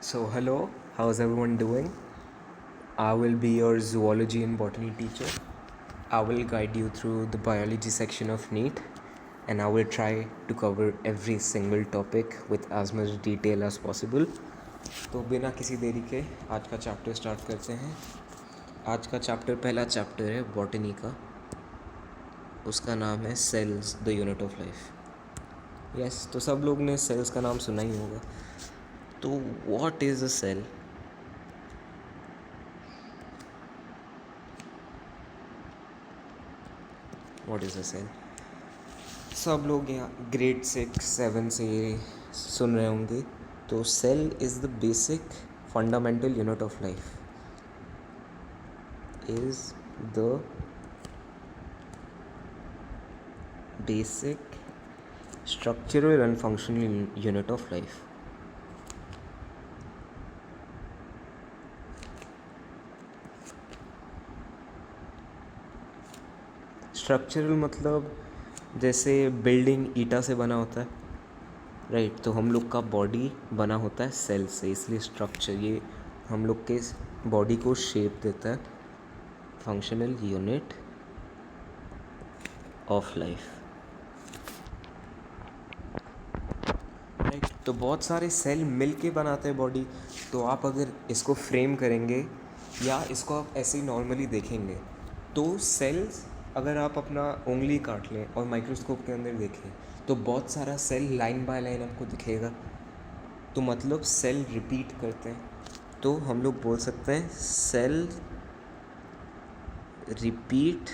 So, hello, how's everyone doing? I will be your zoology and botany teacher. I will guide you through the biology section of NEET and I will try to cover every single topic with as much detail as possible. तो बिना किसी देरी के आज का chapter start करते हैं. आज का चैप्टर पहला चैप्टर है बॉटनी का. उसका नाम है cells the unit of life. Yes, तो सब लोग ने सेल्स का नाम सुना ही होगा. तो what is a cell? What is a cell? सब लोग यहाँ ग्रेड 6-7 से सुन रहे होंगे. तो cell is the basic fundamental unit of life. Is the basic structural and functional unit of life. Structural मतलब जैसे बिल्डिंग ईटा से बना होता है, राइट. तो हम लोग का बॉडी बना होता है सेल से, इसलिए स्ट्रक्चर ये हम लोग के बॉडी को शेप देता है. Functional unit of life, right. तो बहुत सारे सेल मिल के बनाते हैं बॉडी. तो आप अगर इसको फ्रेम करेंगे या इसको आप ऐसे ही नॉर्मली देखेंगे तो सेल्स, अगर आप अपना उंगली काट लें और माइक्रोस्कोप के अंदर देखें तो बहुत सारा सेल लाइन बाय लाइन आपको दिखेगा. तो मतलब सेल रिपीट करते हैं. तो हम लोग बोल सकते हैं cell repeat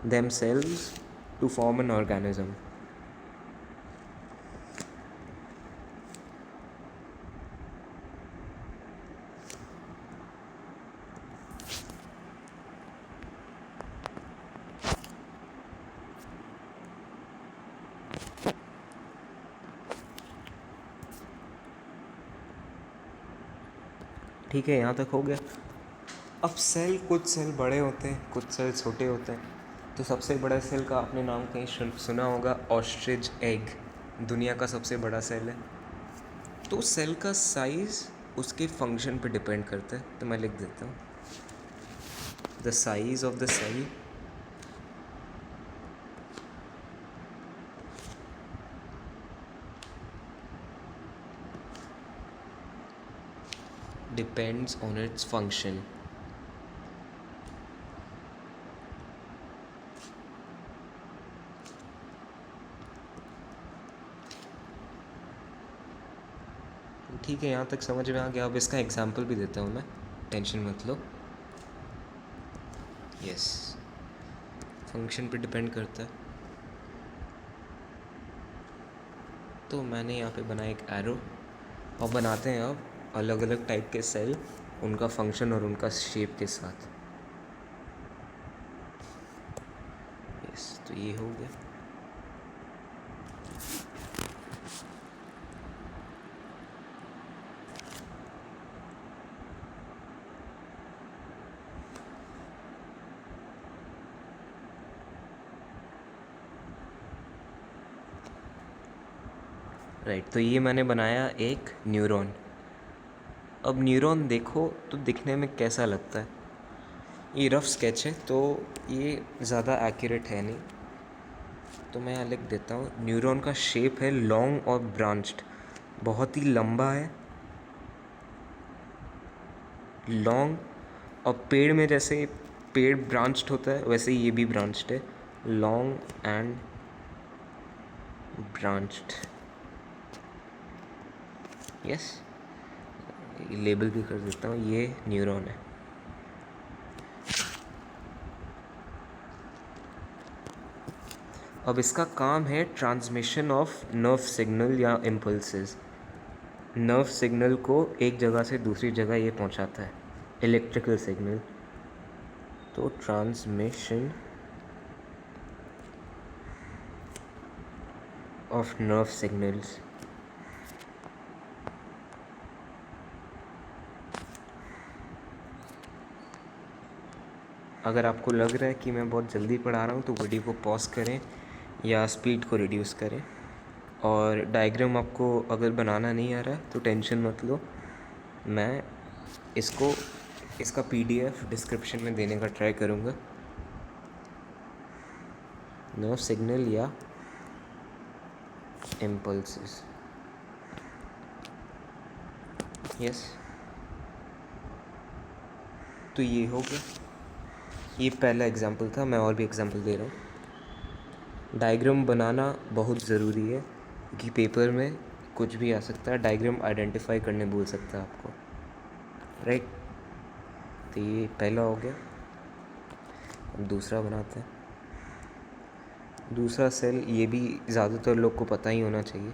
themselves to form an organism. ठीक है, यहाँ तक हो गया. अब सेल, कुछ सेल बड़े होते हैं, कुछ सेल छोटे होते हैं. तो सबसे बड़ा सेल का आपने नाम कहीं सुना होगा, ऑस्ट्रिच एग दुनिया का सबसे बड़ा सेल है. तो सेल का साइज़ उसके फंक्शन पे डिपेंड करता है. तो मैं लिख देता हूँ, the size of the cell depends on its function. ठीक है, यहाँ तक समझ में आ गया. अब इसका एग्जाम्पल भी देता हूँ मैं, टेंशन मत लो. यस, फंक्शन पे डिपेंड करता है. तो मैंने यहाँ पे बनाया एक एरो. और बनाते हैं अब अलग अलग टाइप के सेल, उनका फंक्शन और उनका शेप के साथ. यस, तो ये हो गया. राइट, तो ये मैंने बनाया एक न्यूरॉन. अब न्यूरॉन देखो तो दिखने में कैसा लगता है. ये रफ स्केच है तो ये ज़्यादा एक्यूरेट है नहीं. तो मैं यहाँ लिख देता हूँ, न्यूरॉन का शेप है लॉन्ग और ब्रांच्ड. बहुत ही लंबा है, लॉन्ग. और पेड़ में जैसे पेड़ ब्रांच्ड होता है वैसे ये भी ब्रांच्ड है, long and branched. Yes, label भी कर देता हूँ, ये न्यूरॉन है. अब इसका काम है ट्रांसमिशन ऑफ नर्व सिग्नल या इम्पल्सेस. नर्व सिग्नल को एक जगह से दूसरी जगह ये पहुंचाता है, इलेक्ट्रिकल सिग्नल. तो ट्रांसमिशन ऑफ नर्व सिग्नल्स. अगर आपको लग रहा है कि मैं बहुत जल्दी पढ़ा रहा हूँ तो वीडियो को पॉज करें या स्पीड को रिड्यूस करें. और डायग्राम आपको अगर बनाना नहीं आ रहा है तो टेंशन मत लो, मैं इसको इसका PDF डिस्क्रिप्शन में देने का ट्राई करूँगा। नो सिग्नल या इम्पल्सेस, यस। तो ये हो गया, ये पहला एग्जाम्पल था। मैं और भी एग्जाम्पल दे रहा हूँ। डायग्राम बनाना बहुत ज़रूरी है क्योंकि पेपर में कुछ भी आ सकता है। डायग्राम आइडेंटिफाई करने बोल सकता है आपको, राइट। तो ये पहला हो गया। अब दूसरा बनाते हैं। दूसरा सेल, ये भी ज़्यादातर लोग को पता ही होना चाहिए।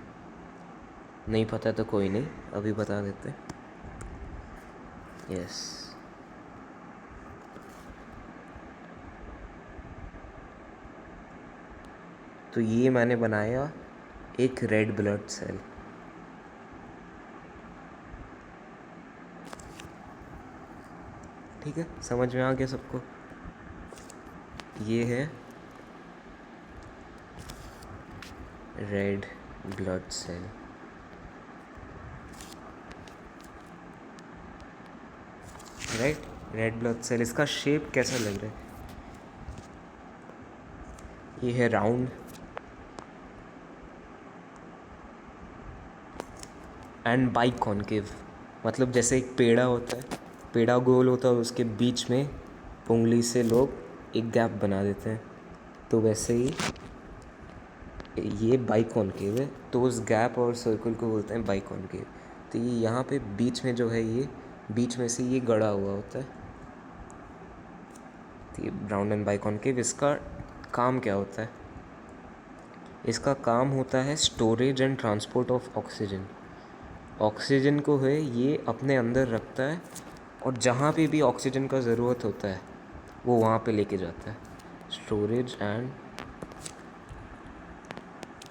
नहीं पता तो कोई नहीं, अभी बता देते हैं। यस, तो ये मैंने बनाया एक रेड ब्लड सेल। ठीक है, समझ में आ गया सबको? ये है red blood cell, right. Red blood cell, इसका शेप कैसा लग रहा है? ये है राउंड एंड बाई कॉन्केव। मतलब जैसे एक पेड़ा होता है, पेड़ा गोल होता है, उसके बीच में उंगली से लोग एक गैप बना देते हैं, तो वैसे ही ये बाई कॉन्केव है। तो उस गैप और सर्कल को बोलते हैं बाई कॉन्केव। तो ये यहाँ पे बीच में जो है, ये बीच में से ये गड़ा हुआ होता है। तो ये राउंड एंड बाई कॉन्केव, इसका काम क्या होता है? इसका काम होता है storage and transport of oxygen. Oxygen को है ये अपने अंदर रखता है, और जहाँ पे भी ऑक्सीजन का ज़रूरत होता है वो वहाँ पे लेके जाता है। Storage and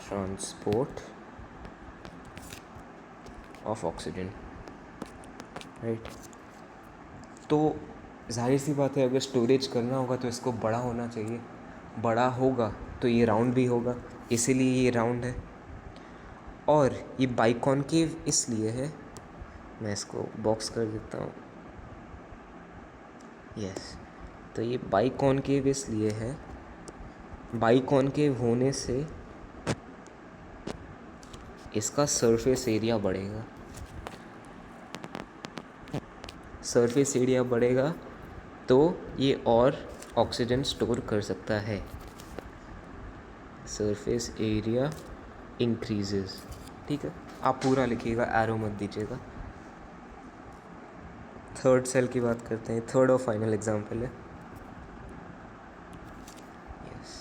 transport of oxygen, right. तो जाहिर सी बात है, अगर स्टोरेज करना होगा तो इसको बड़ा होना चाहिए। बड़ा होगा तो ये राउंड भी होगा, इसीलिए ये राउंड है। और ये बाइकॉन्केव इसलिए है, मैं इसको बॉक्स कर देता हूँ, यस। तो ये बाइकॉन्केव इसलिए है, बाइकॉन्केव होने से इसका सरफेस एरिया बढ़ेगा। सरफेस एरिया बढ़ेगा तो ये और ऑक्सीजन स्टोर कर सकता है। सरफेस एरिया इंक्रीजेस, ठीक है। आप पूरा लिखिएगा, एरो मत दीजिएगा। थर्ड सेल की बात करते हैं, थर्ड और फाइनल एग्जांपल है, यस।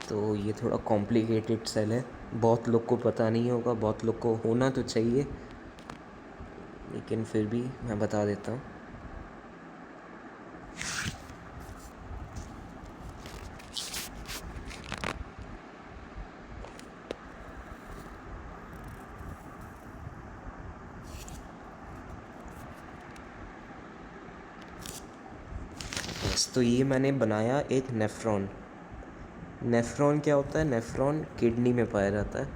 तो ये थोड़ा कॉम्प्लिकेटेड सेल है, बहुत लोग को पता नहीं होगा, बहुत लोग को होना तो चाहिए, लेकिन फिर भी मैं बता देता हूँ। तो ये मैंने बनाया एक नेफ्रॉन। नेफ्रॉन क्या होता है? नेफ्रॉन किडनी में पाया जाता है।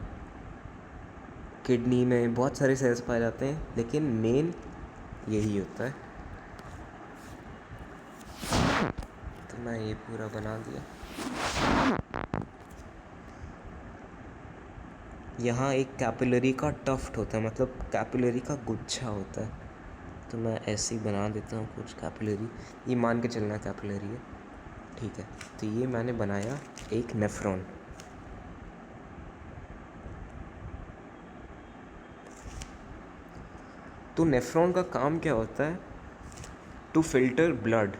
किडनी में बहुत सारे सेल्स पाए जाते हैं, लेकिन मेन यही होता है। तो मैं ये पूरा बना दिया। यहाँ एक कैपिलरी का टफ्ट होता है, मतलब कैपिलरी का गुच्छा होता है। तो मैं ऐसे ही बना देता हूँ कुछ कैपिलरी, ये मान के चलना कैपिलरी है, ठीक है। तो ये मैंने बनाया एक नेफ्रॉन। तो नेफ्रॉन का काम क्या होता है? To filter blood.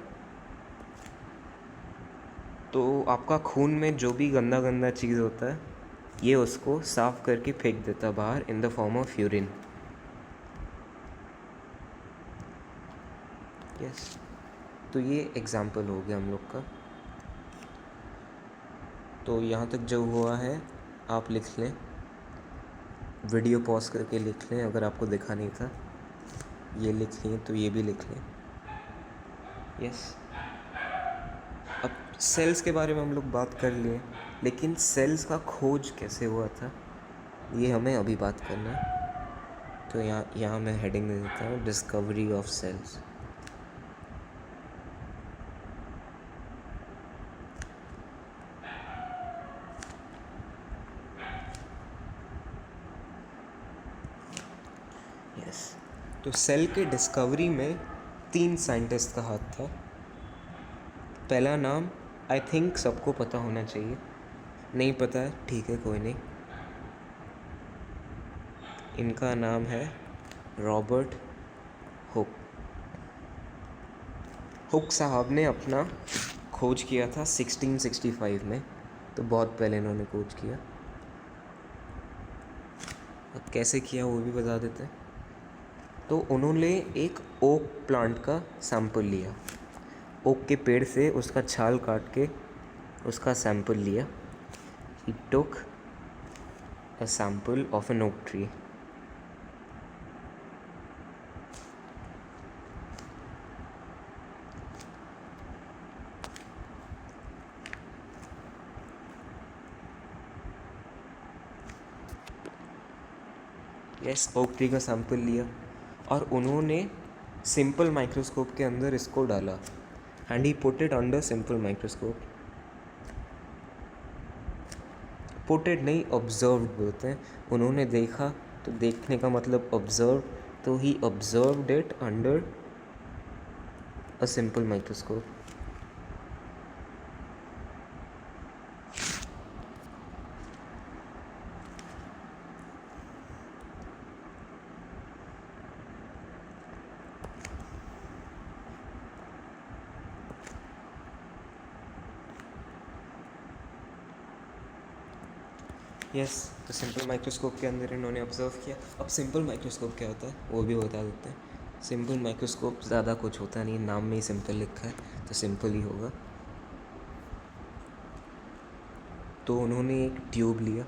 तो आपका खून में जो भी गंदा गंदा चीज़ होता है, ये उसको साफ़ करके फेंक देता है बाहर in the form of urine, yes. तो ये एग्जाम्पल हो गया हम लोग का। तो यहाँ तक जो हुआ है आप लिख लें, वीडियो पॉज करके लिख लें, अगर आपको दिखा नहीं था। ये लिख लें तो ये भी लिख लें, यस। अब सेल्स के बारे में हम लोग बात कर लिए, लेकिन सेल्स का खोज कैसे हुआ था? ये हमें अभी बात करना है। तो यहाँ मैं हेडिंग दे देता हूँ, डिस्कवरी ऑफ सेल्स। यस, तो सेल के डिस्कवरी में 3 साइंटिस्ट का हाथ था। पहला नाम आई थिंक सबको पता होना चाहिए, नहीं पता है ठीक है, कोई नहीं। इनका नाम है रॉबर्ट हुक। हुक साहब ने अपना खोज किया था 1665 में, तो बहुत पहले इन्होंने खोज किया। अब कैसे किया वो भी बता देते हैं। तो उन्होंने एक ओक प्लांट का सैंपल लिया, ओक के पेड़ से उसका छाल काट के उसका सैंपल लिया। He took a sample of an oak tree. Yes, oak tree का सैंपल लिया और उन्होंने सिंपल माइक्रोस्कोप के अंदर इसको डाला, and he put it under simple microscope. Put it नहीं, ऑब्जर्व्ड बोलते हैं। उन्होंने देखा, तो देखने का मतलब ऑब्जर्व, तो he observed it under a simple microscope. Yes, तो सिंपल माइक्रोस्कोप के अंदर इन्होंने ऑब्जर्व किया। अब सिंपल माइक्रोस्कोप क्या होता है वो भी बता देते हैं। सिंपल माइक्रोस्कोप ज़्यादा कुछ होता नहीं, नाम में ही सिंपल लिखा है तो सिंपल ही होगा। तो उन्होंने एक ट्यूब लिया,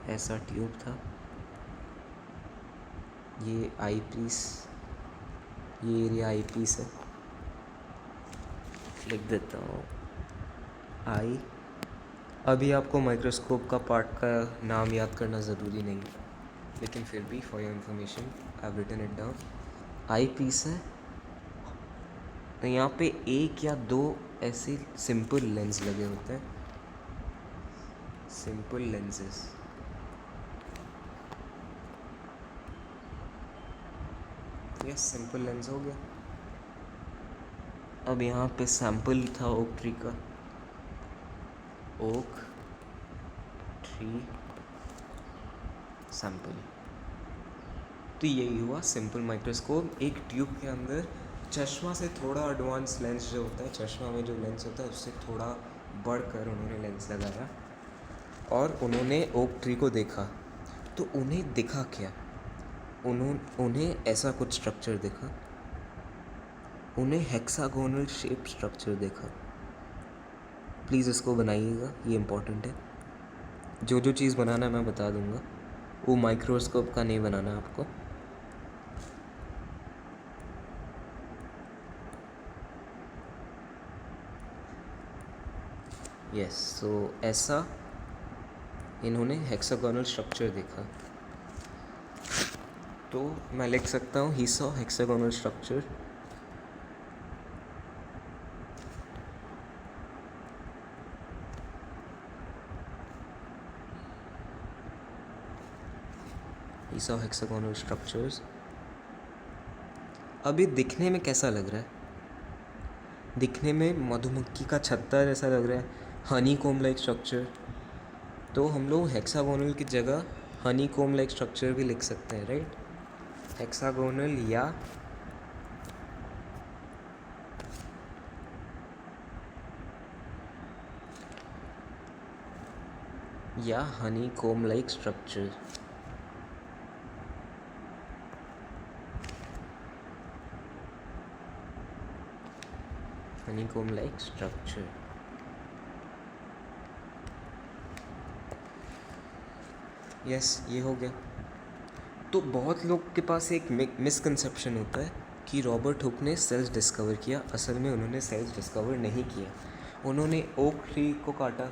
ऐसा ट्यूब था, ये आई पीस, ये एरिया आई पीस है, लिख देता हूँ आई। अभी आपको माइक्रोस्कोप का पार्ट का नाम याद करना ज़रूरी नहीं है, लेकिन फिर भी for your information I have written it down. Eyepiece है, तो यहाँ पे 1 या 2 ऐसे सिंपल लेंस लगे होते हैं, simple lenses. Yes, simple lens हो गया। अब यहाँ पे सैंपल था ओक ट्री का, ओक ट्री सैंपल। तो यही हुआ सिंपल माइक्रोस्कोप, एक ट्यूब के अंदर चश्मा से थोड़ा एडवांस लेंस जो होता है, चश्मा में जो लेंस होता है उससे थोड़ा बढ़कर उन्होंने लेंस लगाया और उन्होंने ओक ट्री को देखा। तो उन्हें दिखा क्या? उन्हें ऐसा कुछ स्ट्रक्चर दिखा, उन्हें हेक्सागोनल शेप स्ट्रक्चर देखा। प्लीज़ इसको बनाइएगा, ये इम्पोर्टेंट है। जो जो चीज़ बनाना मैं बता दूंगा, वो माइक्रोस्कोप का नहीं बनाना आपको। यस, सो ऐसा इन्होंने हेक्सागोनल स्ट्रक्चर देखा। तो मैं लिख सकता हूँ he saw hexagonal structure. He saw hexagonal structures. अभी दिखने में कैसा लग रहा है? दिखने में मधुमक्खी का छत्ता जैसा लग रहा है, हनी कोम लाइक स्ट्रक्चर। तो हम लोग हेक्सागोनल की जगह हनी कोम लाइक स्ट्रक्चर भी लिख सकते हैं, राइट? हेक्सागोनल या honeycomb like structure. honeycomb like structure। Yes, ये हो गया। तो बहुत लोग के पास एक मिसकंसेप्शन होता है कि रॉबर्ट हुक ने सेल्स डिस्कवर किया। असल में उन्होंने सेल्स डिस्कवर नहीं किया, उन्होंने ओक ट्री को काटा।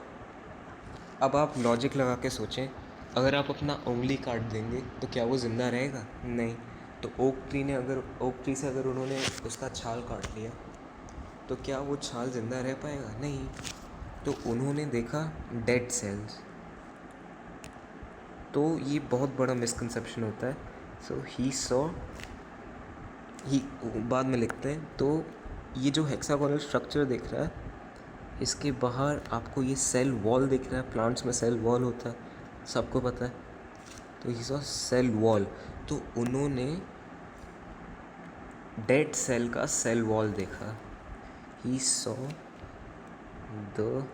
अब आप लॉजिक लगा के सोचें अगर आप अपना उंगली काट देंगे तो क्या वो ज़िंदा रहेगा? नहीं। तो ओक ट्री से अगर उन्होंने उसका छाल काट लिया तो क्या वो छाल ज़िंदा रह पाएगा? नहीं। तो उन्होंने देखा डेड सेल्स। तो ये बहुत बड़ा मिसकंसेप्शन होता है। सो ही बाद में लिखते हैं। तो ये जो हेक्सागोनल स्ट्रक्चर दिख रहा है, इसके बाहर आपको ये सेल वॉल दिख रहा है। प्लांट्स में सेल वॉल होता है, सबको पता है। तो ही सॉ सेल वॉल। तो उन्होंने डेड सेल का सेल वॉल देखा। He saw the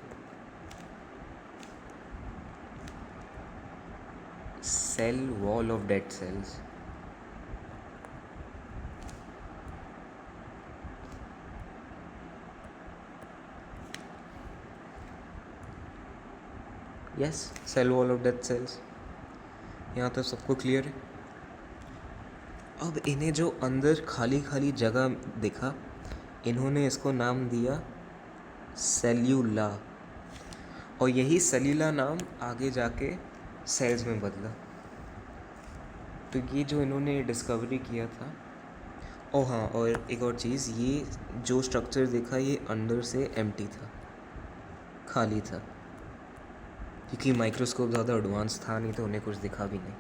cell wall of dead cells. Yes, cell wall of dead cells. यहाँ तो सबको क्लियर है। अब इन्हें जो अंदर खाली खाली जगह दिखा, इन्होंने इसको नाम दिया सेल्यूला। और यही सेल्यूला नाम आगे जाके सेल्स में बदला। तो ये जो इन्होंने डिस्कवरी किया था। ओ हाँ, और एक और चीज़, ये जो स्ट्रक्चर देखा ये अंदर से एम्प्टी था, खाली था, क्योंकि माइक्रोस्कोप ज़्यादा एडवांस था नहीं तो उन्हें कुछ दिखा भी नहीं।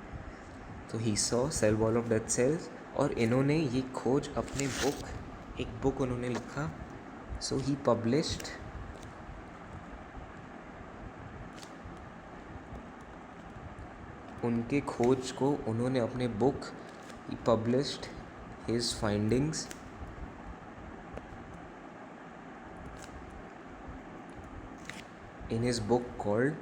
तो he saw cell wall of dead cells. और इन्होंने ये खोज अपने एक बुक उन्होंने लिखा। सो ही पब्लिश्ड उनके खोज को उन्होंने अपने book he published his findings in his book called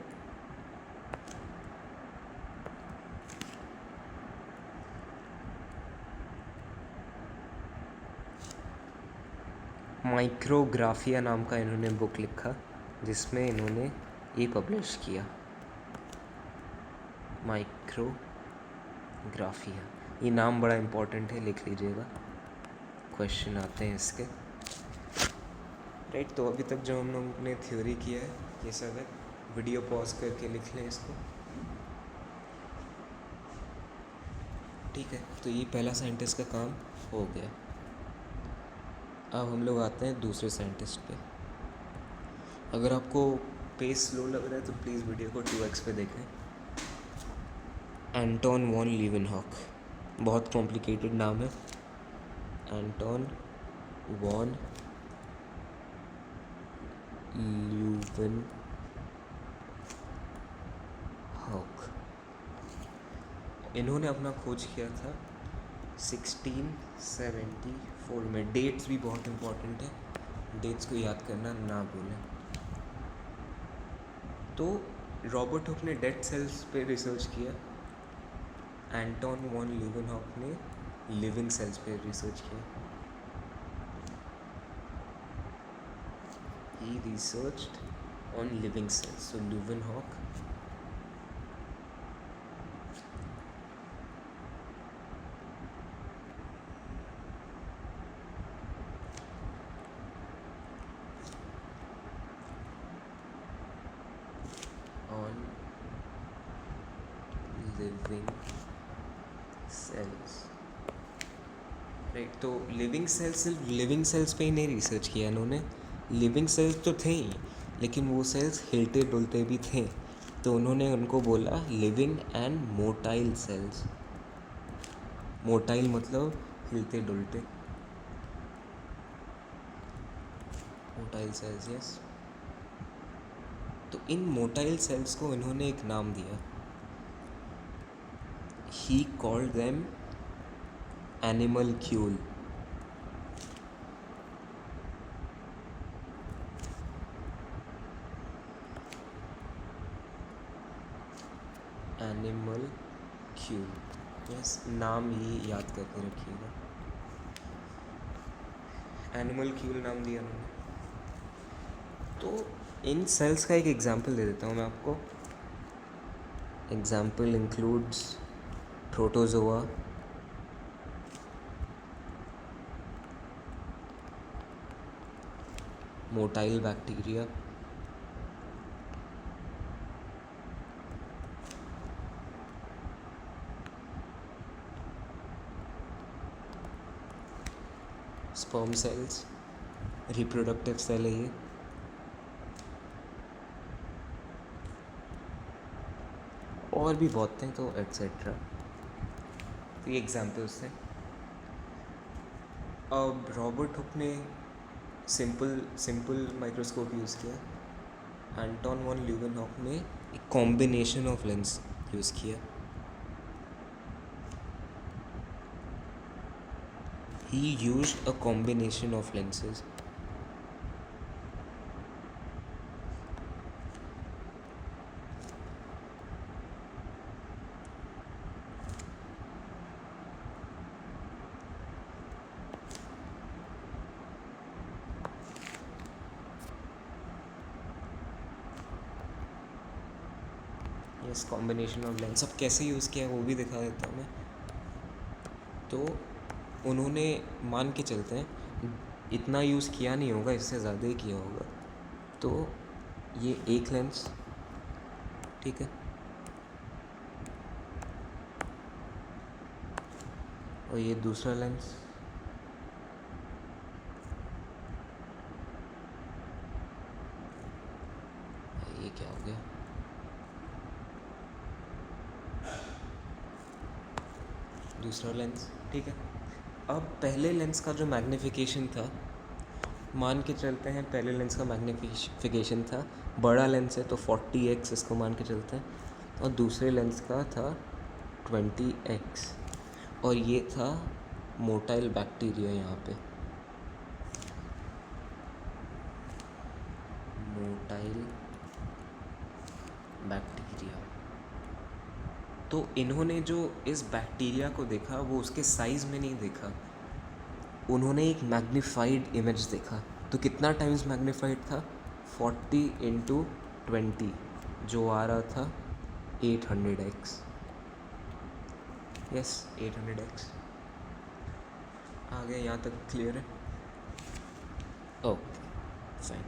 Micrographia नाम का इन्होंने बुक लिखा, जिसमें इन्होंने ये पब्लिश किया, माइक्रोग्राफिया। ये नाम बड़ा इम्पोर्टेंट है, लिख लीजिएगा, क्वेश्चन आते हैं इसके। राइट, तो अभी तक जो हम लोगों ने थ्योरी किया है ये सब है। वीडियो पॉज करके लिख लें इसको। ठीक है, तो ये पहला साइंटिस्ट का काम हो गया। अब हम लोग आते हैं दूसरे साइंटिस्ट पे। अगर आपको पेस स्लो लग रहा है तो प्लीज़ वीडियो को 2x पे देखें। एंटोन वॉन लीवेनहॉक, बहुत कॉम्प्लिकेटेड नाम है। Anton von Leeuwenhoek. इन्होंने अपना खोज किया था 1674 में। डेट्स भी बहुत इम्पोर्टेंट है, डेट्स को याद करना ना भूलें। तो रॉबर्ट हुक ने डेड सेल्स पे रिसर्च किया, एंटोन वॉन लीवेनहॉक ने लिविंग सेल्स पे रिसर्च किया। He researched on living cells. So Leeuwenhoek on living cells. Right, तो लिविंग सेल्स सिर्फ लिविंग सेल्स पे ही नहीं रिसर्च किया इन्होंने। लिविंग सेल्स तो थे ही, लेकिन वो सेल्स हिलते डुलते भी थे, तो उन्होंने उनको बोला living and motile sales. Motile मतलब हिलते डुलते, मोटाइल सेल्स। यस, तो इन मोटाइल सेल्स को इन्होंने एक नाम दिया। He called them animalcule. Animalcule, yes, नाम ही याद करके रखिएगा। एनिमलक्यूल नाम दिया उन्होंने। तो इन सेल्स का एक एग्जांपल दे देता हूँ मैं आपको। Example includes protozoa, motile bacteria, sperm cells, reproductive cell है ये, और भी बहुत हैं, तो एट्सेट्रा। तो ये एग्जाम्पल्स हैं। अब रॉबर्ट हुक ने सिंपल माइक्रोस्कोप यूज़ किया। एंटोन वॉन ल्यूवेनहॉक ने एक कॉम्बिनेशन ऑफ लेंस यूज़ किया। He used a combination of lenses. Yes, combination of lens. अब कैसे यूज़ किया वो भी दिखा देता हूँ मैं। तो उन्होंने, मान के चलते हैं इतना यूज़ किया नहीं होगा, इससे ज़्यादा ही किया होगा। तो ये एक लेंस, ठीक है, और ये दूसरा लेंस, ये क्या हो गया, दूसरा लेंस, ठीक है। अब पहले लेंस का जो मैग्नीफिकेशन था, मान के चलते हैं पहले लेंस का मैग्नीफिकेशन था, बड़ा लेंस है तो 40x इसको मान के चलते हैं, और दूसरे लेंस का था 20x, और ये था मोटाइल बैक्टीरिया। यहाँ पे मोटाइल बैक्टीरिया। तो इन्होंने जो इस बैक्टीरिया को देखा वो उसके साइज़ में नहीं देखा, उन्होंने एक मैग्नीफाइड इमेज देखा। तो कितना टाइम्स मैग्नीफाइड था, 40 × 20, जो आ रहा था 800x। यस, 800x आ गया। यहाँ तक क्लियर है? Okay, fine.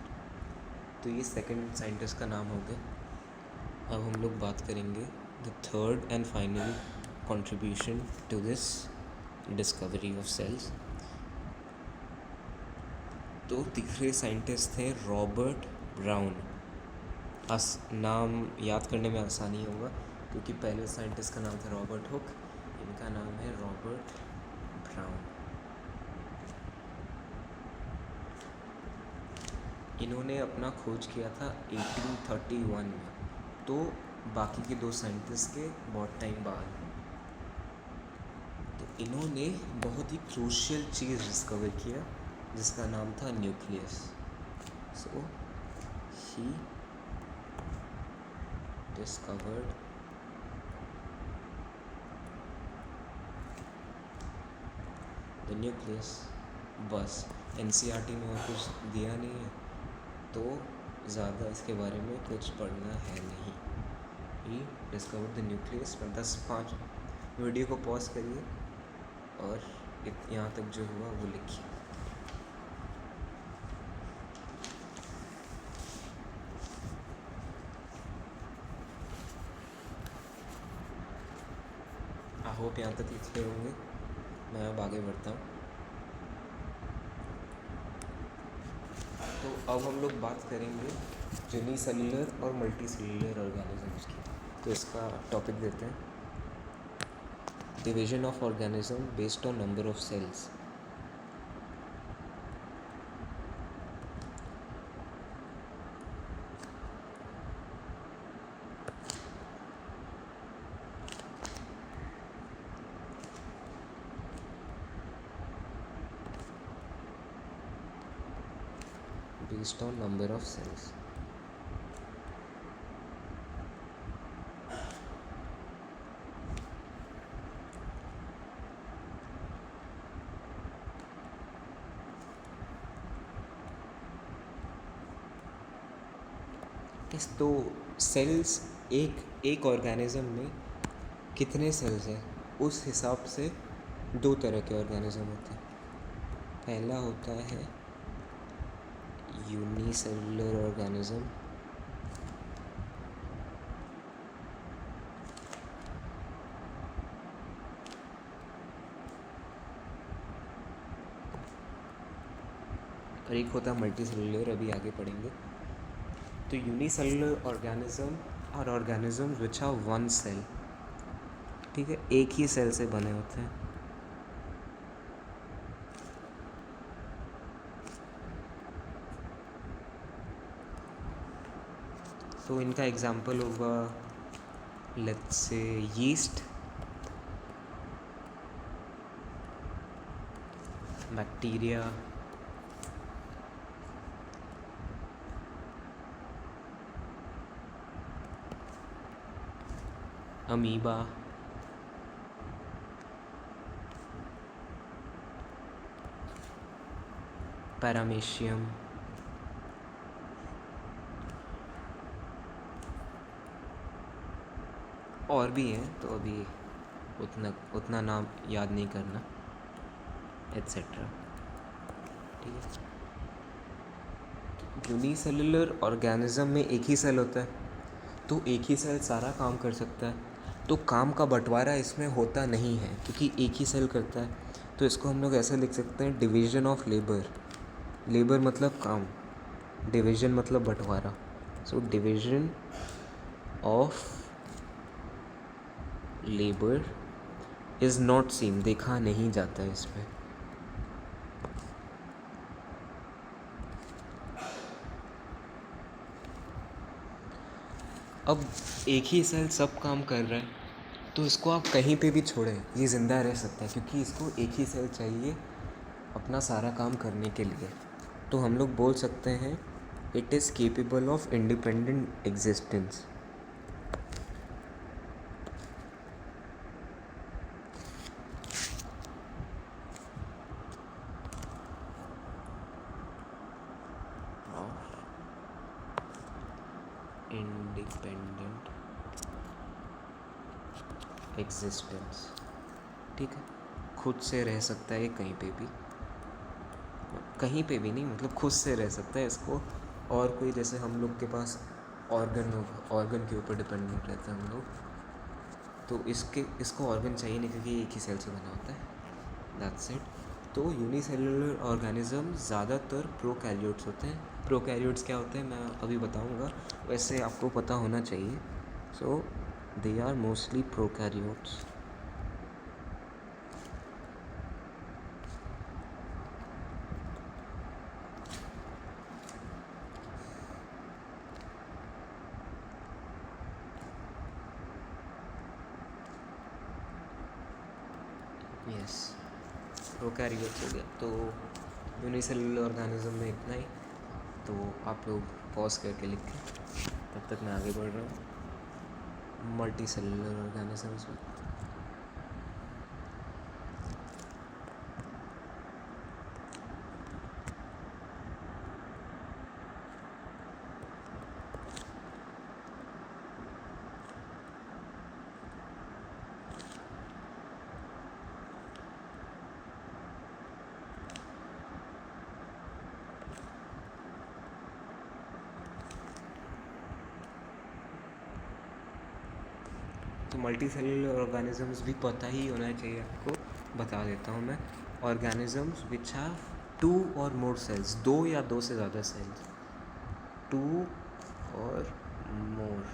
तो ये सेकंड साइंटिस्ट का नाम हो गया। अब हम लोग बात करेंगे the third and final contribution to this discovery of cells. तो तीसरे साइंटिस्ट थे रॉबर्ट ब्राउन। नाम याद करने में आसानी होगा क्योंकि पहले साइंटिस्ट का नाम था रॉबर्ट हुक, इनका नाम है रॉबर्ट ब्राउन। इन्होंने अपना खोज किया था 1831 में, तो बाकी के दो साइंटिस्ट के बहुत टाइम बाद। तो इन्होंने बहुत ही क्रूशियल चीज़ डिस्कवर किया जिसका नाम था nucleus. So he discovered the nucleus. बस एनसीईआरटी में और कुछ दिया नहीं है, तो ज़्यादा इसके बारे में कुछ पढ़ना है नहीं। ही डिस्कवर्ड द न्यूक्लियस। 10-5 वीडियो को पॉज करिए और यहाँ तक जो हुआ वो लिखिए। आई होप यहाँ तक लिखे होंगे। मैं अब आगे बढ़ता हूँ। तो अब हम लोग बात करेंगे यूनिसेल्युलर और मल्टी सेल्युलर ऑर्गेनिजम्स की। तो इसका टॉपिक देते हैं division of organism based on number of cells. Based on number of cells. तो सेल्स एक ऑर्गेनिज्म में कितने सेल्स हैं उस हिसाब से दो तरह के ऑर्गेनिज्म होते हैं। पहला होता है यूनिसेल्युलर ऑर्गेनिज्म, एक होता है मल्टी सेलुलर, अभी आगे पढ़ेंगे। तो यूनिसेलुलर ऑर्गेनिज्म और organisms which are one cell, ठीक है, एक ही सेल से बने होते हैं। तो इनका एग्जाम्पल होगा let's say yeast, bacteria, amoeba, paramecium, और भी हैं तो अभी उतना नाम याद नहीं करना, एट्सेट्रा, ठीक है। यूनिसेलुलर ऑर्गेनिज्म में एक ही सेल होता है, तो एक ही सेल सारा काम कर सकता है, तो काम का बंटवारा इसमें होता नहीं है क्योंकि एक ही सेल करता है। तो इसको हम लोग ऐसे लिख सकते हैं, डिवीजन ऑफ लेबर। लेबर मतलब काम, डिवीजन मतलब बंटवारा। So division of labour is not seen, देखा नहीं जाता है इसमें। अब एक ही सेल सब काम कर रहा है, तो इसको आप कहीं पे भी छोड़ें, ये ज़िंदा रह सकता है क्योंकि इसको एक ही सेल चाहिए अपना सारा काम करने के लिए। तो हम लोग बोल सकते हैं it is capable of independent existence. Independent existence, ठीक है, खुद से रह सकता है कहीं पे भी, कहीं पे भी नहीं, मतलब खुद से रह सकता है। इसको और कोई, जैसे हम लोग के पास ऑर्गन के ऊपर डिपेंडेंट रहते हैं हम लोग, तो इसको ऑर्गन चाहिए नहीं क्योंकि एक ही सेल से बना होता है, दैट्स इट। तो यूनिसेलुलर ऑर्गेनिज्म ज़्यादातर प्रोकैरियोट्स होते हैं। प्रोकैरियोट्स क्या होते हैं मैं अभी बताऊंगा, वैसे आपको पता होना चाहिए। So they are mostly prokaryotes. Yes, prokaryotes हो गया। तो यूनिसेलुलर ऑर्गेनिज्म में इतना ही, तो आप लोग पॉज करके लिखें, तब तक मैं आगे बढ़ रहा हूँ मल्टी सेलुलर ऑर्गेनिजम्स में। तो मल्टी सेलुलर ऑर्गेनिजम्स भी पता ही होना चाहिए आपको, बता देता हूँ मैं। ऑर्गेनिजम्स विच हैव 2 और मोर सेल्स, 2 या 2 से ज़्यादा सेल्स, 2 और मोर,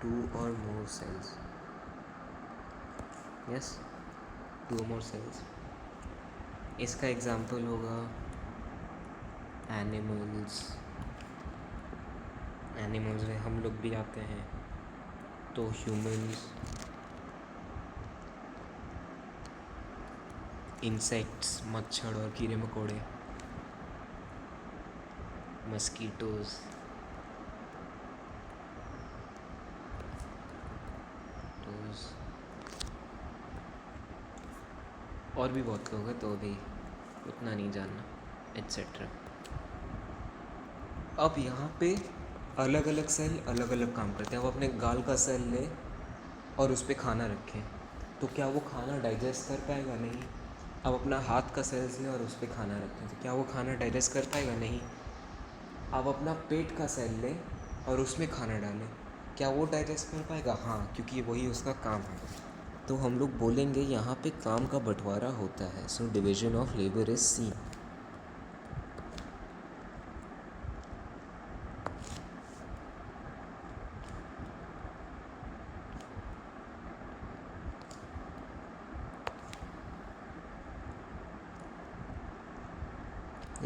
2 और मोर सेल्स, यस, 2 मोर सेल्स। इसका एग्जाम्पल होगा एनिमल्स। एनिमल्स में हम लोग भी आते हैं, तो ह्यूमंस, इंसेक्ट्स, मच्छर और कीड़े मकोड़े, मस्कीटोज, और भी बहुत लोग हैं, तो अभी उतना नहीं जानना, एट्सेट्रा। अब यहाँ पे अलग अलग सेल अलग अलग काम करते हैं। अब अपने गाल का सेल ले और उस पर खाना रखें, तो क्या वो खाना डाइजेस्ट कर पाएगा? नहीं। अब अपना हाथ का सेल्स लें और उस पर खाना रखें, तो क्या वो खाना डाइजेस्ट कर पाएगा? नहीं। अब अपना पेट का सेल लें और उसमें खाना डालें, क्या वो डाइजेस्ट कर पाएगा? हाँ, क्योंकि वही उसका काम है। तो हम लोग बोलेंगे यहाँ पे काम का बंटवारा होता है। So division of labour is scene.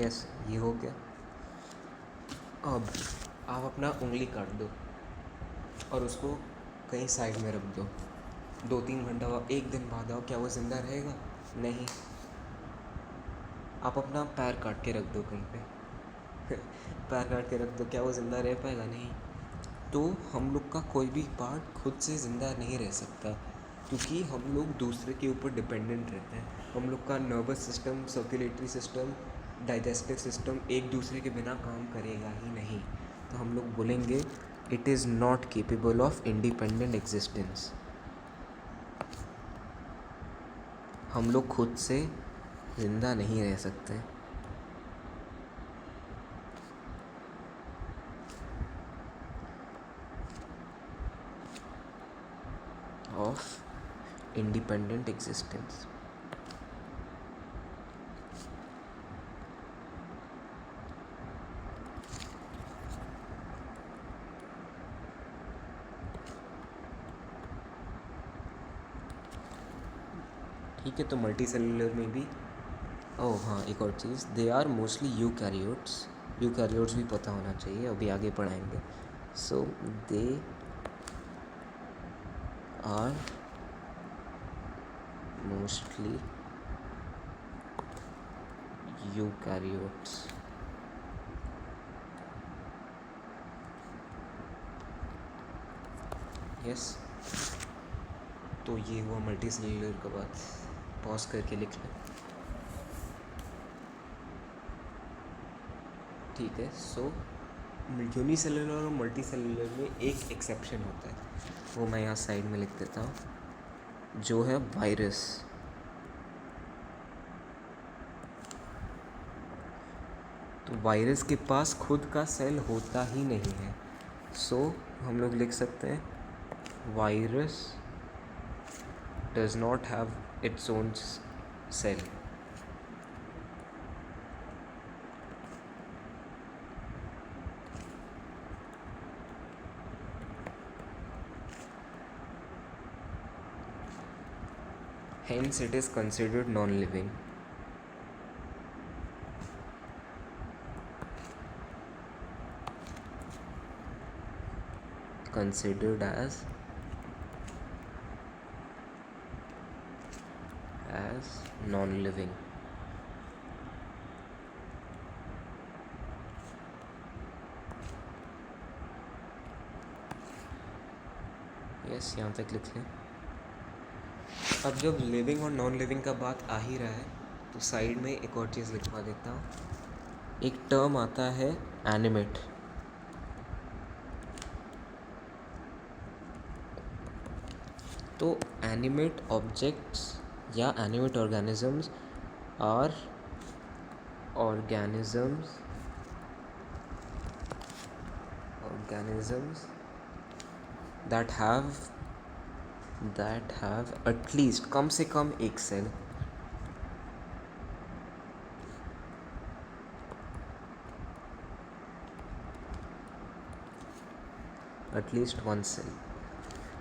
Yes, ये हो गया। अब आप अपना उंगली काट दो और उसको कहीं साइड में रख दो। 2-3 घंटा बाद, 1 दिन बाद आओ, क्या वो ज़िंदा रहेगा? नहीं। आप अपना पैर काट के रख दो कहीं पे पैर काट के रख दो, क्या वो ज़िंदा रह पाएगा? नहीं। तो हम लोग का कोई भी पार्ट खुद से ज़िंदा नहीं रह सकता, क्योंकि हम लोग दूसरे के ऊपर डिपेंडेंट रहते हैं। हम लोग का nervous system, circulatory system, digestive system एक दूसरे के बिना काम करेगा ही नहीं। तो हम लोग बोलेंगे it is not capable of independent existence. हम लोग खुद से ज़िंदा नहीं रह सकते। Of independent existence. ठीक है, तो मल्टी सेलुलर में भी, ओह हाँ, एक और चीज़, they are mostly eukaryotes. Eukaryotes भी पता होना चाहिए, अभी आगे पढ़ाएंगे। So they are mostly eukaryotes. Yes, तो ये हुआ मल्टी सेलुलर का बात। पॉज करके लिख लें। ठीक है, सो यूनिसेलुलर और मल्टी सेलुलर में एक एक्सेप्शन होता है, वो मैं यहाँ साइड में लिख देता हूँ, जो है वायरस। तो वायरस के पास खुद का सेल होता ही नहीं है। सो हम लोग लिख सकते हैं virus does not have its own cell. Hence it is considered non-living. Considered as non-living. Yes, यहाँ तक लिख लें। अब जब लिविंग और नॉन लिविंग का बात आ ही रहा है, तो साइड में एक और चीज़ लिखवा देता हूँ। एक टर्म आता है एनिमेट। तो एनिमेट ऑब्जेक्ट्स या animate organisms are organisms that have at least, कम से कम एक सेल। At least one cell.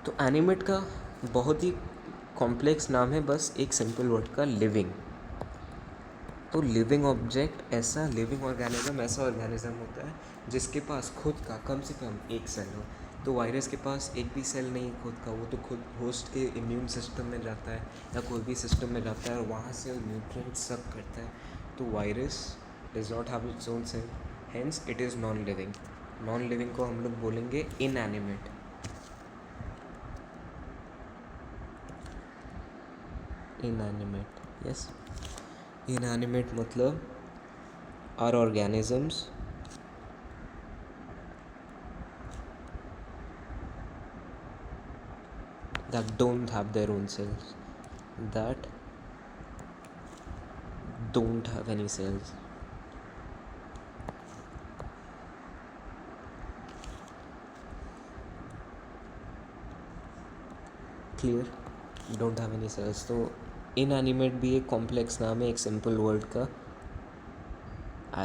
तो एनिमेट का बहुत ही कॉम्प्लेक्स नाम है, बस एक सिंपल वर्ड का, लिविंग। तो लिविंग ऑब्जेक्ट ऐसा, लिविंग ऑर्गेनिज्म ऐसा ऑर्गेनिज्म होता है जिसके पास खुद का कम से कम एक सेल हो। तो वायरस के पास एक भी सेल नहीं खुद का, वो तो खुद होस्ट के इम्यून सिस्टम में जाता है या कोई भी सिस्टम में जाता है और वहाँ से न्यूट्रिएंट सक करता है। तो virus does not have its own cell, hence it is non-living. Non-living को हम लोग बोलेंगे इनएनिमेट। Inanimate, yes. इनएनिमेट मतलब are organisms that don't have their own cells, that don't have any cells. Clear? Don't have any cells. तो inanimate भी एक complex नाम है एक सिंपल वर्ड का।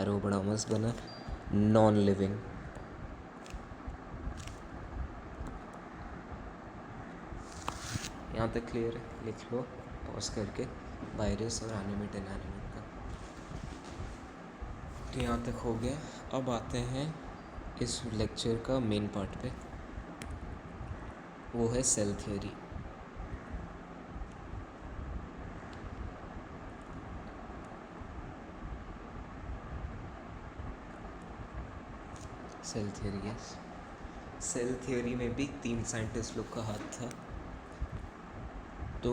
एरो बड़ा मस्त बना। Non living. यहाँ तक क्लियर है? लिख लो पॉज करके वायरस और एनिमेट इनएनिमेट का। तो यहाँ तक हो गया। अब आते हैं इस लेक्चर का मेन पार्ट पे, वो है cell theory. Cell theory, yes. Cell theory में भी 3 साइंटिस्ट लोग का हाथ था। तो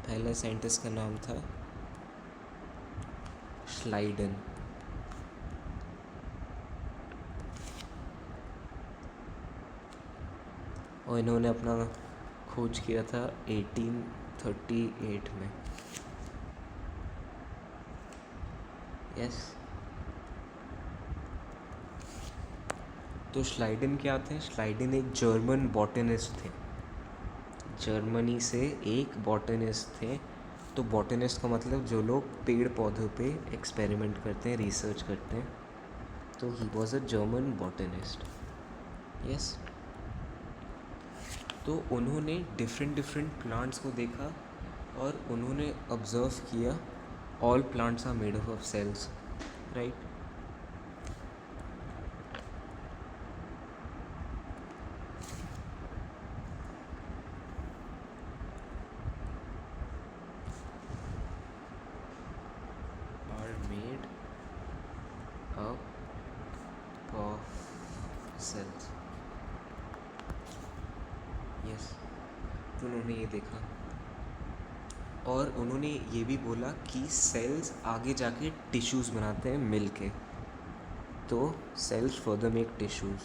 पहला साइंटिस्ट का नाम था श्लाइडन। और इन्होंने अपना खोज किया था 1838 में, यस। तो श्लाइडन क्या थे? श्लाइडन एक जर्मन बॉटनिस्ट थे। जर्मनी से एक बॉटनिस्ट थे। तो बॉटनिस्ट का मतलब जो लोग पेड़ पौधों पे एक्सपेरिमेंट करते हैं, रिसर्च करते हैं। तो he was a German botanist, yes. तो उन्होंने डिफरेंट प्लांट्स को देखा और उन्होंने ऑब्जर्व किया all plants are made of cells, right. Are made up of cells, yes. तो उन्होंने ये देखा और उन्होंने ये भी बोला कि सेल्स आगे जाके टिश्यूज़ बनाते हैं मिल के। तो सेल्स फर्दर मेक टिश्यूज़।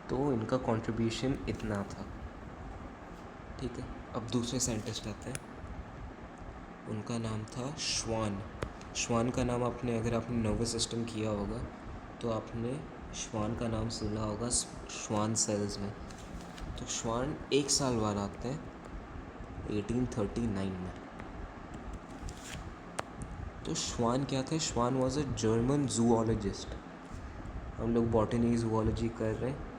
तो इनका कंट्रीब्यूशन इतना था, ठीक है। अब दूसरे साइंटिस्ट आते हैं, उनका नाम था श्वान। श्वान का नाम आपने, अगर आपने नर्वस सिस्टम किया होगा तो आपने श्वान का नाम सुना होगा श्वान सेल्स में। तो श्वान 1 साल बाद आते हैं 1839 में। तो श्वान क्या थे? श्वान वॉज अ जर्मन जूओलॉजिस्ट। हम लोग बॉटनी जूओलॉजी कर रहे हैं,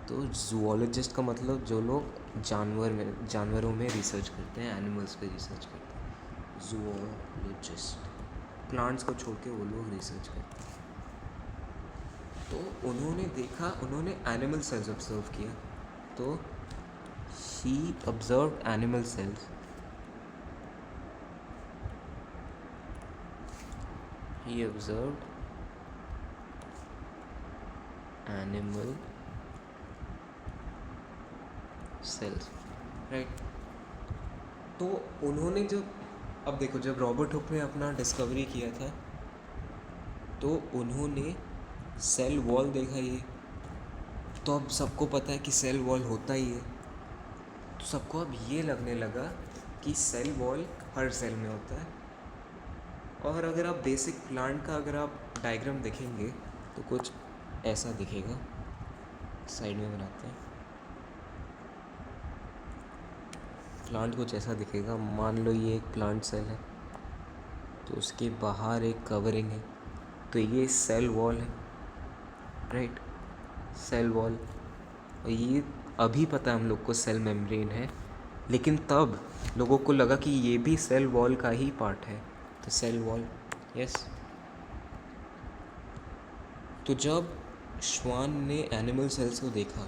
तो जूओलॉजिस्ट का मतलब जो लोग जानवरों में रिसर्च करते हैं, एनिमल्स पे रिसर्च करते हैं, जूओलॉजिस्ट। प्लांट्स को छोड़ के वो लोग रिसर्च करते हैं। तो उन्होंने देखा, उन्होंने एनिमल सेल्स ऑब्जर्व किया। तो he observe animal cells, he observed animal cells, right. तो उन्होंने जब, अब देखो, जब रॉबर्ट हुक ने अपना डिस्कवरी किया था तो उन्होंने सेल वॉल देखा ये। तो अब सबको पता है कि सेल वॉल होता ही है। तो सबको अब ये लगने लगा कि सेल वॉल हर सेल में होता है। और अगर आप बेसिक प्लांट का अगर आप डायग्राम देखेंगे तो कुछ ऐसा दिखेगा। साइड में बनाते हैं। प्लांट कुछ ऐसा दिखेगा। मान लो ये एक प्लांट सेल है, तो उसके बाहर एक कवरिंग है, तो ये सेल वॉल है, राइट। Cell wall. और ये अभी पता है हम लोग को सेल मेम्ब्रेन है, लेकिन तब लोगों को लगा कि ये भी सेल वॉल का ही पार्ट है। तो सेल वॉल, यस। तो जब श्वान ने एनिमल सेल्स को देखा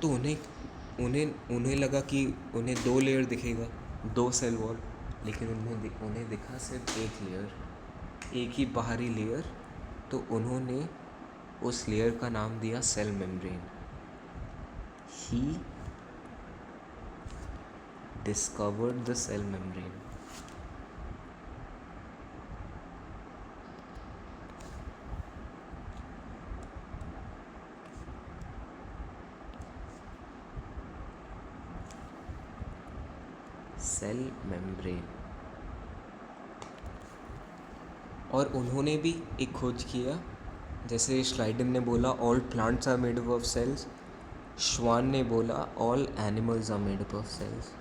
तो उन्हें लगा कि उन्हें 2 लेयर दिखेगा, 2 सेल वॉल। लेकिन उन्हें दिखा सिर्फ एक लेयर, एक ही बाहरी लेयर। तो उन्होंने उस लेयर का नाम दिया cell membrane. He discovered the cell membrane. Cell membrane. और उन्होंने भी एक खोज किया, जैसे श्लाइडन ने बोला all plants are made up of cells, Schwann ने बोला all animals are made up of cells.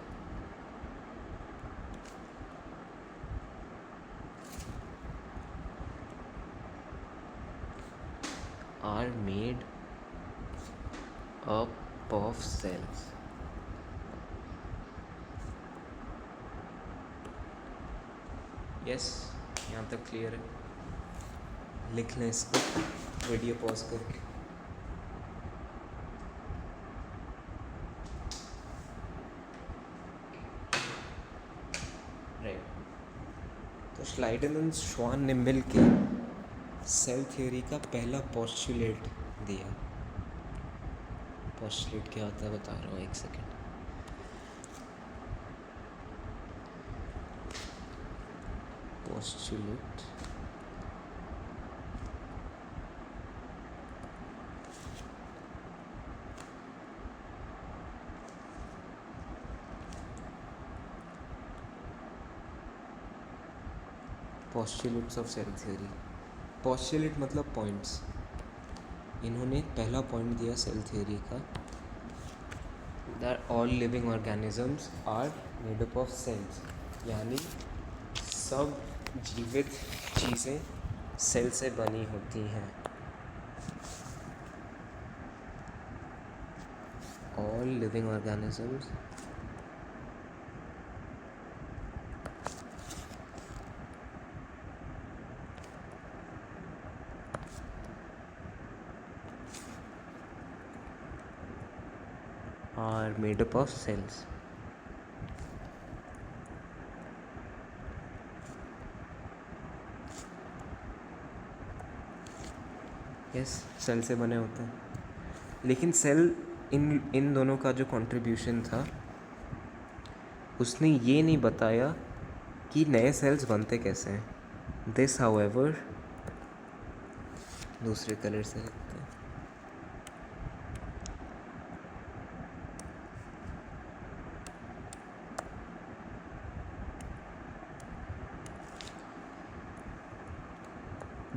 are made up of cells. Yes, यहाँ तक क्लियर है? लिख लें इसको वीडियो पॉज करके। राइट, तो श्लाइडन एंड श्वान ने मिल के सेल थ्योरी का पहला पोस्टुलेट दिया। पोस्टुलेट क्या होता है बता रहा हूँ, एक second. Postulate postulates of cell theory. Postulate मतलब पॉइंट्स। इन्होंने पहला पॉइंट दिया सेल थ्योरी का, that all living organisms are made up of cells, यानी सब जीवित चीज़ें सेल से बनी होती हैं। All living organisms are made up of cells. Yes, cell से बने होते हैं, लेकिन सेल इन दोनों का जो कंट्रीब्यूशन था, उसने ये नहीं बताया कि नए सेल्स बनते कैसे हैं। दिस हाउएवर, दूसरे कलर से लिखते हैं।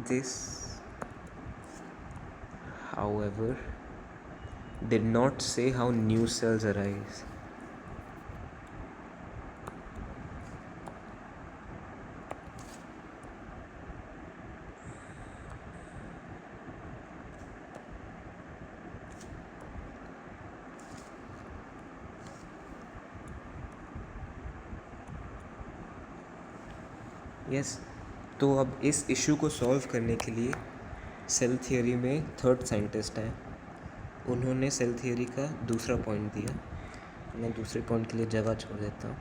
This, however, did not say how new cells arise. Yes, तो अब इस इशू को सॉल्व करने के लिए सेल थियोरी में थर्ड साइंटिस्ट हैं, उन्होंने सेल थियोरी का दूसरा पॉइंट दिया। मैं दूसरे पॉइंट के लिए जगह छोड़ देता हूँ।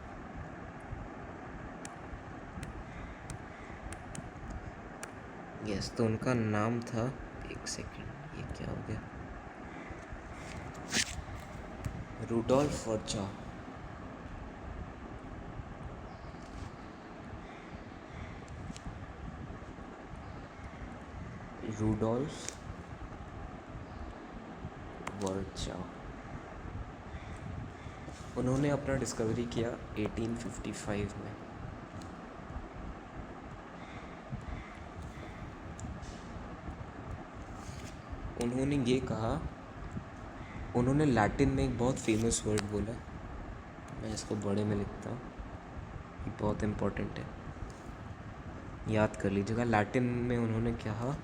यस, तो उनका नाम था, एक सेकेंड, ये क्या हो गया, रूडोल्फ वर्चा। रूडोल्फ वर्चा, उन्होंने अपना डिस्कवरी किया 1855 में। उन्होंने ये कहा, उन्होंने लैटिन में एक बहुत फेमस वर्ड बोला, मैं इसको बड़े में लिखता हूँ, ये बहुत इम्पोर्टेंट है, याद कर लीजिएगा। लैटिन में उन्होंने कहा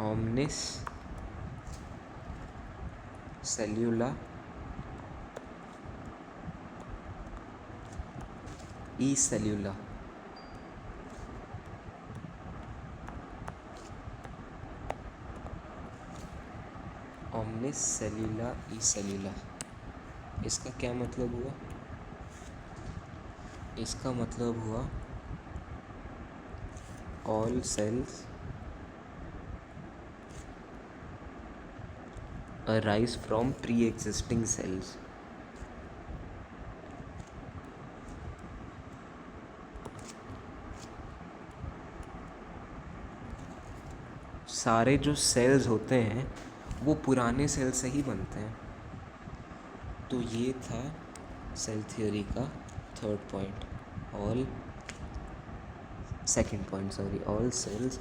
ओमनिस सेल्यूला ई सेल्यूला। ओमनिस सेल्यूला ई सेल्यूला, इसका क्या मतलब हुआ? इसका मतलब हुआ all cells arise from pre-existing cells. सारे जो सेल्स होते हैं वो पुराने सेल से ही बनते हैं। तो ये था सेल थ्योरी का third point. Second point, sorry, all cells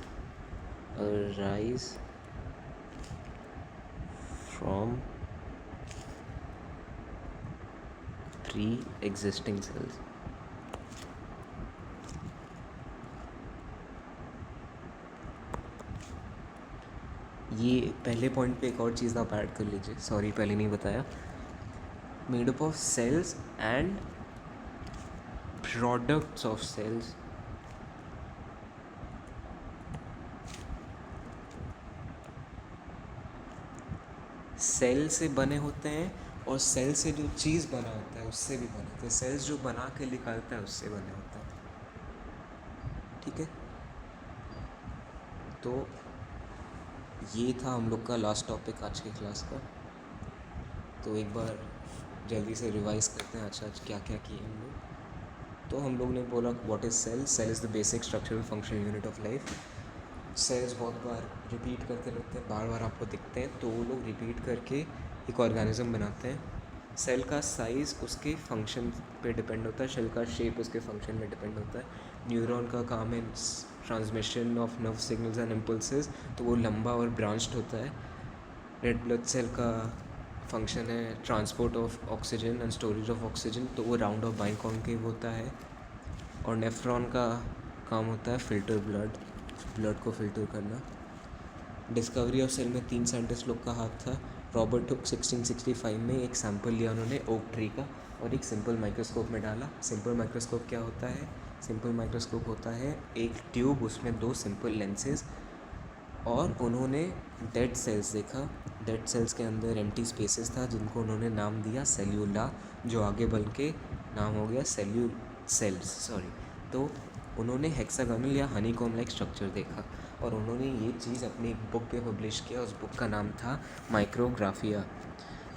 arise from pre-existing cells. ये पहले पॉइंट पे एक और चीज़ आप ऐड कर लीजिए, सॉरी पहले नहीं बताया। Made up of cells and products of cells. Cell से बने होते हैं और सेल से जो चीज़ बना होता है उससे भी बने होते हैं। सेल्स जो बना के निकालता है उससे बने होते हैं, ठीक है। तो ये था हम लोग का लास्ट टॉपिक आज की क्लास का। तो एक बार जल्दी से रिवाइज करते हैं आज क्या क्या किए हम लोग। तो हम लोग ने बोला what is cell. Cell is the basic structural functional unit of life. Cells बहुत बार रिपीट करते रहते हैं, बार बार आपको दिखते हैं, तो वो लोग रिपीट करके एक ऑर्गेनिज्म बनाते हैं। सेल का साइज़ उसके फंक्शन पे डिपेंड होता है, सेल का शेप उसके फंक्शन में डिपेंड होता है। न्यूरॉन का काम है transmission of nerve signals and impulses, तो वो लंबा और ब्रांच्ड होता है। रेड ब्लड सेल का फंक्शन है transport of oxygen and storage of oxygen, तो वो राउंड ऑफ बाइकॉन्केव होता है। और नेफ्रॉन का काम होता है फिल्टर ब्लड को फिल्टर करना। डिस्कवरी ऑफ सेल में 3 साइंटिस्ट लोग का हाथ था। रॉबर्ट हुक 1665 में एक सैंपल लिया उन्होंने ओक ट्री का और एक सिंपल माइक्रोस्कोप में डाला। सिंपल माइक्रोस्कोप क्या होता है? सिंपल माइक्रोस्कोप होता है एक ट्यूब, उसमें 2 सिंपल लेंसेज, और उन्होंने डेड सेल्स देखा। डेड सेल्स के अंदर एम्प्टी स्पेसेस था जिनको उन्होंने नाम दिया सेल्यूला, जो आगे बढ़ के नाम हो गया सेल्स। तो उन्होंने हेक्सागोनल या हनीकॉम लाइक स्ट्रक्चर देखा और उन्होंने ये चीज़ अपनी एक बुक पे पब्लिश किया। उस बुक का नाम था माइक्रोग्राफिया।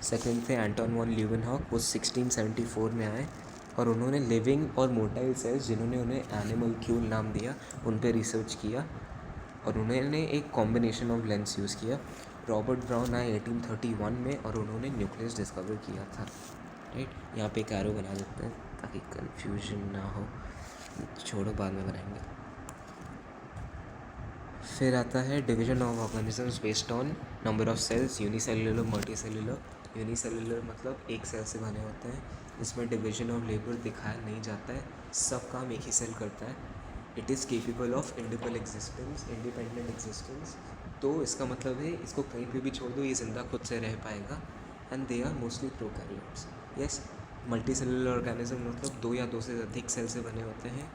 सेकंड थे एंटोन वॉन ल्यूवेनहॉक, वो 1674 में आए और उन्होंने लिविंग और मोटाइल सेल्स, जिन्होंने उन्हें एनिमलक्यूल नाम दिया, उन पर रिसर्च किया और उन्होंने एक कॉम्बिनेशन ऑफ लेंस यूज़ किया। रॉबर्ट ब्राउन आए 1831 में और उन्होंने न्यूक्लियस डिस्कवर किया था। राइट, यहाँ पे एक एरो बना देते हैं ताकि कन्फ्यूजन ना हो, छोड़ो बाद में बनाएंगे। फिर आता है division of organisms based on number of cells, unicellular, multicellular. Unicellular मतलब एक सेल से बने होते हैं, इसमें डिवीजन ऑफ लेबर दिखाया नहीं जाता है, सब काम एक ही सेल करता है। It is capable of independent existence. तो इसका मतलब है इसको कहीं पे भी छोड़ दो, ये ज़िंदा खुद से रह पाएगा। And they are mostly prokaryotes. Yes, multicellular organism मतलब 2 या 2 से अधिक सेल से बने होते हैं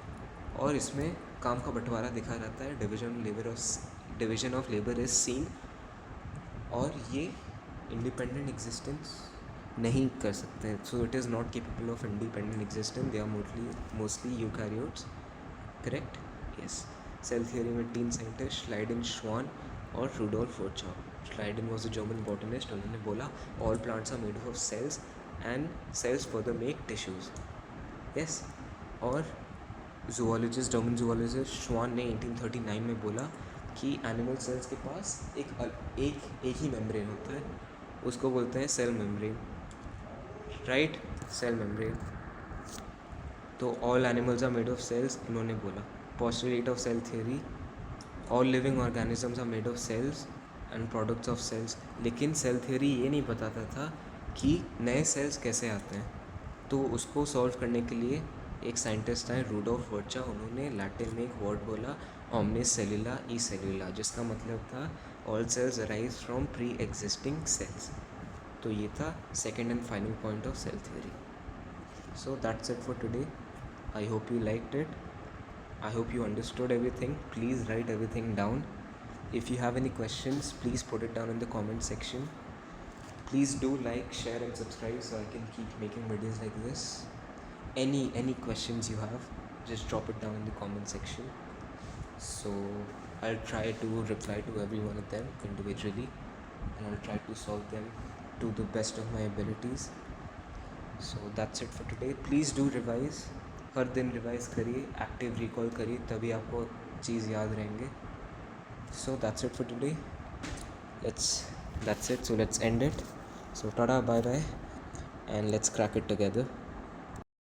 और इसमें काम का बंटवारा दिखा रहता है। Division of labour is seen, और ये इंडिपेंडेंट एग्जिस्टेंस नहीं कर सकते। So it is not capable of independent existence, they are mostly eukaryotes. Correct, yes. Cell theory में 3 साइंटिस्ट, श्लाइडन, श्वान और Rudolf Virchow. Schleiden was a German botanist. उन्होंने बोला all plants are made of cells and cells further make tissues. Yes. और zoologist, German zoologist Schwann ने 1839 में बोला कि animal cells के पास एक ही मेम्ब्रेन होता है, उसको बोलते हैं cell membrane. Right, cell membrane. तो all animals are made of cells उन्होंने बोला। Postulate of cell theory, all living organisms are made of cells and products of cells. लेकिन सेल थ्योरी ये नहीं बताता था कि नए सेल्स कैसे आते हैं, तो उसको सॉल्व करने के लिए एक साइंटिस्ट आए रुडोल्फ वर्चा। उन्होंने लैटिन में एक वर्ड बोला ओमनिस सेलुला ई सेलुला, जिसका मतलब था all cells arise from pre-existing cells. तो ये था second and final point of cell theory. So that's it for today. I hope you liked it. I hope you understood everything. Please write everything down. If you have any questions, please put it down in the comment section. Please do like, share and subscribe so I can keep making videos like this. Any questions you have, just drop it down in the comment section. So I'll try to reply to every one of them individually and I'll try to solve them to the best of my abilities. So that's it for today. Please do revise. हर दिन revise करिए, active recall करिए, तभी आपको चीज़ याद रहेंगे। सो that's it for today. That's it. So let's end it. So tada, bye bye, and let's crack it together.